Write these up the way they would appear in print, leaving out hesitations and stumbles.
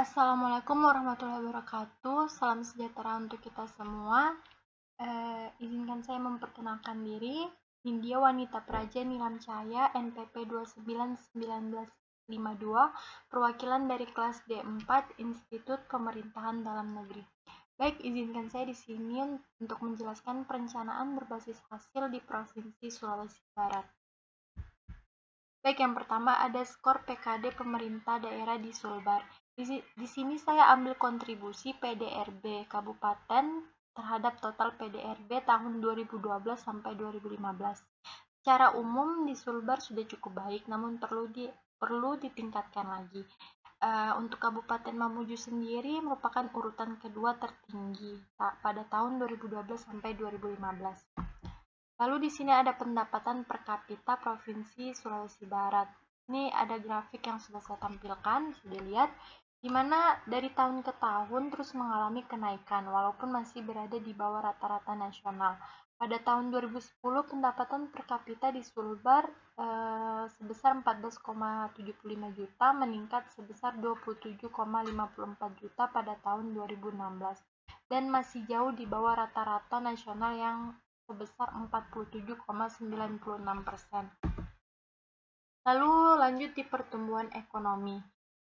Assalamualaikum warahmatullahi wabarakatuh. Salam sejahtera untuk kita semua. Izinkan saya memperkenalkan diri. Nindya Wanita Praja Nilam Cahaya, NPP 291952, perwakilan dari kelas D4 Institut Pemerintahan Dalam Negeri. Baik, izinkan saya di sini untuk menjelaskan perencanaan berbasis hasil di Provinsi Sulawesi Barat. Baik, yang pertama ada skor PKD pemerintah daerah di Sulbar. Di sini saya ambil kontribusi PDRB kabupaten terhadap total PDRB tahun 2012 sampai 2015. Secara umum di Sulbar sudah cukup baik, namun perlu ditingkatkan lagi. Untuk Kabupaten Mamuju sendiri merupakan urutan kedua tertinggi pada tahun 2012 sampai 2015. Lalu di sini ada pendapatan per kapita Provinsi Sulawesi Barat. Ini ada grafik yang sudah saya tampilkan, sudah lihat, di mana dari tahun ke tahun terus mengalami kenaikan walaupun masih berada di bawah rata-rata nasional. Pada tahun 2010 pendapatan per kapita di Sulbar sebesar 14,75 juta meningkat sebesar 27,54 juta pada tahun 2016 dan masih jauh di bawah rata-rata nasional yang sebesar 47,96%. Lalu lanjut di pertumbuhan ekonomi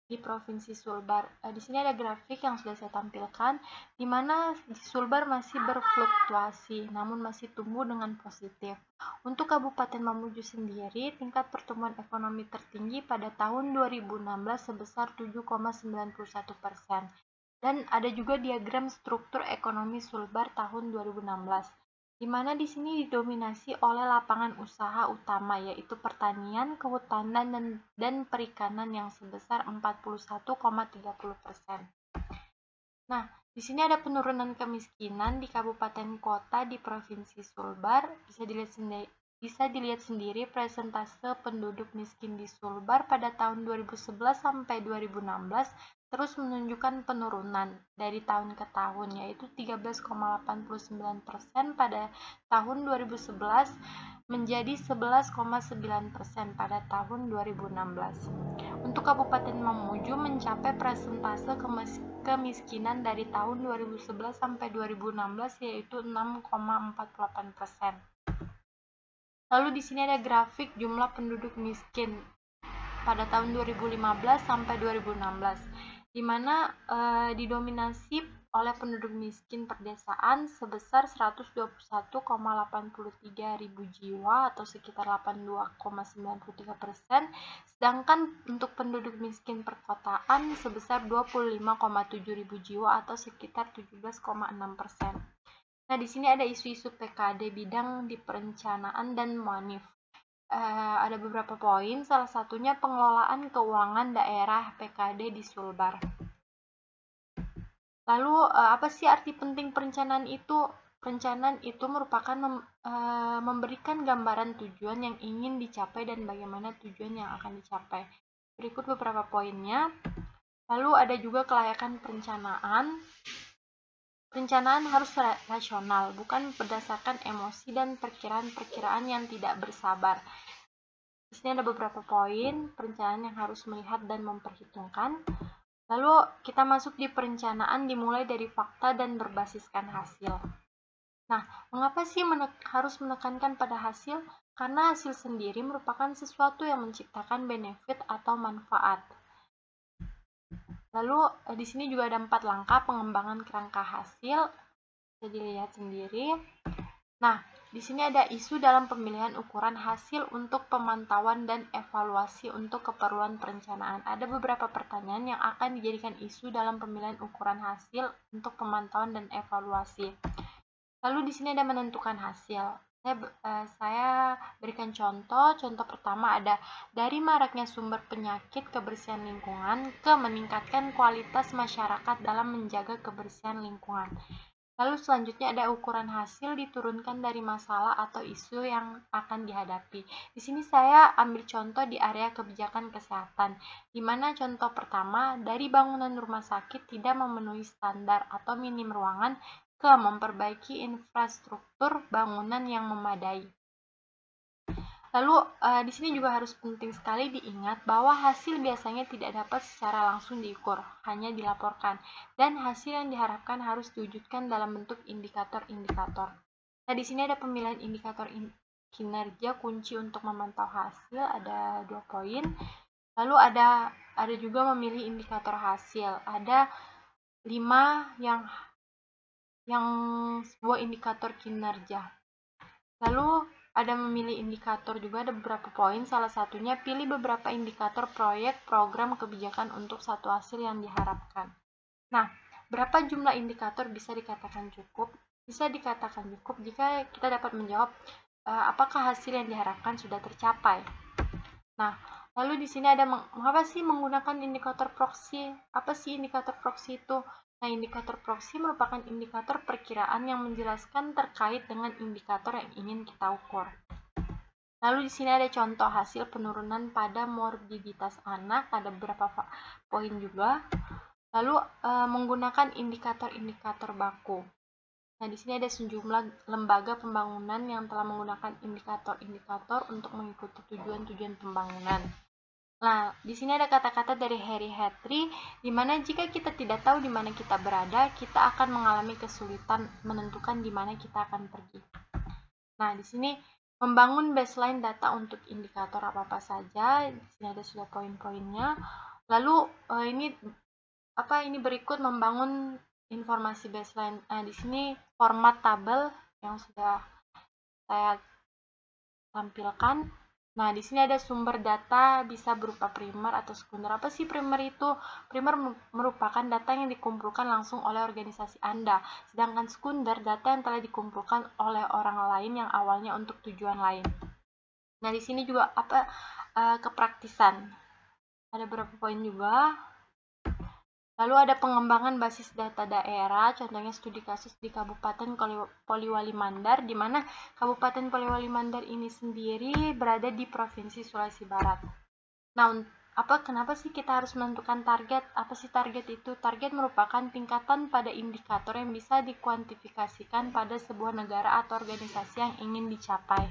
di Provinsi Sulbar. Di sini ada grafik yang sudah saya tampilkan, di mana di Sulbar masih berfluktuasi, namun masih tumbuh dengan positif. Untuk Kabupaten Mamuju sendiri, tingkat pertumbuhan ekonomi tertinggi pada tahun 2016 sebesar 7,91%. Dan ada juga diagram struktur ekonomi Sulbar tahun 2016. Di mana di sini didominasi oleh lapangan usaha utama yaitu pertanian, kehutanan, dan perikanan yang sebesar 41,30%. Nah, di sini ada penurunan kemiskinan di kabupaten kota di Provinsi Sulbar. Bisa dilihat sendiri presentase penduduk miskin di Sulbar pada tahun 2011 sampai 2016 terus menunjukkan penurunan dari tahun ke tahun, yaitu 13,89% pada tahun 2011 menjadi 11,9% pada tahun 2016. Untuk Kabupaten Mamuju mencapai persentase kemiskinan dari tahun 2011 sampai 2016 yaitu 6,48%. Lalu di sini ada grafik jumlah penduduk miskin pada tahun 2015 sampai 2016, di mana didominasi oleh penduduk miskin perdesaan sebesar 121,83 ribu jiwa atau sekitar 82,93%, sedangkan untuk penduduk miskin perkotaan sebesar 25,7 ribu jiwa atau sekitar 17,6%. Nah, di sini ada isu-isu PKD bidang di perencanaan dan monif. Ada beberapa poin, salah satunya pengelolaan keuangan daerah PKD di Sulbar. Lalu, apa sih arti penting perencanaan itu? Perencanaan itu merupakan memberikan gambaran tujuan yang ingin dicapai dan bagaimana tujuan yang akan dicapai. Berikut beberapa poinnya. Lalu ada juga kelayakan perencanaan. Perencanaan harus rasional, bukan berdasarkan emosi dan perkiraan-perkiraan yang tidak bersabar. Di sini ada beberapa poin perencanaan yang harus melihat dan memperhitungkan. Lalu kita masuk di perencanaan dimulai dari fakta dan berbasiskan hasil. Nah, mengapa sih harus menekankan pada hasil? Karena hasil sendiri merupakan sesuatu yang menciptakan benefit atau manfaat. Lalu di sini juga ada 4 langkah pengembangan kerangka hasil. Bisa dilihat sendiri. Nah, di sini ada isu dalam pemilihan ukuran hasil untuk pemantauan dan evaluasi untuk keperluan perencanaan. Ada beberapa pertanyaan yang akan dijadikan isu dalam pemilihan ukuran hasil untuk pemantauan dan evaluasi. Lalu di sini ada menentukan hasil. Saya berikan contoh. Contoh pertama ada dari maraknya sumber penyakit kebersihan lingkungan ke meningkatkan kualitas masyarakat dalam menjaga kebersihan lingkungan. Lalu selanjutnya ada ukuran hasil diturunkan dari masalah atau isu yang akan dihadapi. Di sini saya ambil contoh di area kebijakan kesehatan, di mana contoh pertama dari bangunan rumah sakit tidak memenuhi standar atau minim ruangan ke memperbaiki infrastruktur bangunan yang memadai. Lalu di sini juga harus penting sekali diingat bahwa hasil biasanya tidak dapat secara langsung diukur, hanya dilaporkan, dan hasil yang diharapkan harus diwujudkan dalam bentuk indikator-indikator. Nah, di sini ada pemilihan indikator kinerja kunci untuk memantau hasil, ada 2 poin. Lalu ada juga memilih indikator hasil, ada 5 yang sebuah indikator kinerja. Lalu ada memilih indikator juga, ada beberapa poin, salah satunya pilih beberapa indikator proyek, program, kebijakan untuk satu hasil yang diharapkan. Nah, berapa jumlah indikator bisa dikatakan cukup? Bisa dikatakan cukup jika kita dapat menjawab apakah hasil yang diharapkan sudah tercapai. Nah, lalu di sini ada mengapa sih menggunakan indikator proksi? Apa sih indikator proksi itu? Nah, indikator proksi merupakan indikator perkiraan yang menjelaskan terkait dengan indikator yang ingin kita ukur. Lalu di sini ada contoh hasil penurunan pada morbiditas anak, ada beberapa poin juga. Lalu menggunakan indikator-indikator baku. Nah, di sini ada sejumlah lembaga pembangunan yang telah menggunakan indikator-indikator untuk mengikuti tujuan-tujuan pembangunan. Nah, di sini ada kata-kata dari Harry Hatry, di mana jika kita tidak tahu di mana kita berada, kita akan mengalami kesulitan menentukan di mana kita akan pergi. Nah, di sini membangun baseline data untuk indikator apa-apa saja. Di sini ada sudah poin-poinnya. Lalu ini berikut membangun informasi baseline. Nah, di sini format tabel yang sudah saya tampilkan. Nah, di sini ada sumber data bisa berupa primer atau sekunder. Apa sih primer itu? Primer merupakan data yang dikumpulkan langsung oleh organisasi Anda, sedangkan sekunder data yang telah dikumpulkan oleh orang lain yang awalnya untuk tujuan lain. Nah, di sini juga kepraktisan. Ada beberapa poin juga. Lalu ada pengembangan basis data daerah, contohnya studi kasus di Kabupaten Poliwali Mandar, di mana Kabupaten Poliwali Mandar ini sendiri berada di Provinsi Sulawesi Barat. Nah, kenapa sih kita harus menentukan target? Apa sih target itu? Target merupakan tingkatan pada indikator yang bisa dikuantifikasikan pada sebuah negara atau organisasi yang ingin dicapai.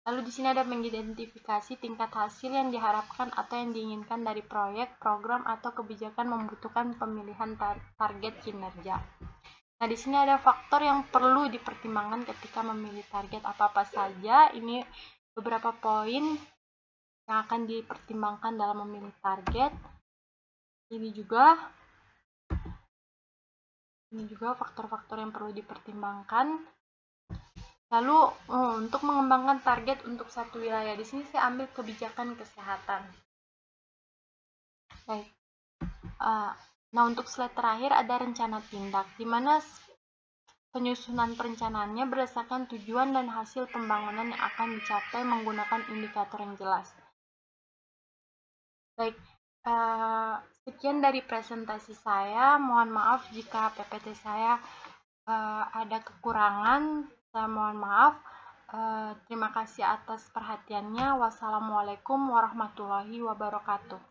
Lalu di sini ada mengidentifikasi tingkat hasil yang diharapkan atau yang diinginkan dari proyek, program, atau kebijakan membutuhkan pemilihan target kinerja. Nah, di sini ada faktor yang perlu dipertimbangkan ketika memilih target apa-apa saja. Ini beberapa poin yang akan dipertimbangkan dalam memilih target. Ini juga faktor-faktor yang perlu dipertimbangkan. Lalu untuk mengembangkan target untuk satu wilayah, di sini saya ambil kebijakan kesehatan. Baik. Nah, untuk slide terakhir ada rencana tindak, di mana penyusunan perencanaannya berdasarkan tujuan dan hasil pembangunan yang akan dicapai menggunakan indikator yang jelas. Baik, sekian dari presentasi saya. Mohon maaf jika PPT saya ada kekurangan. Saya mohon maaf. Terima kasih atas perhatiannya. Wassalamualaikum warahmatullahi wabarakatuh.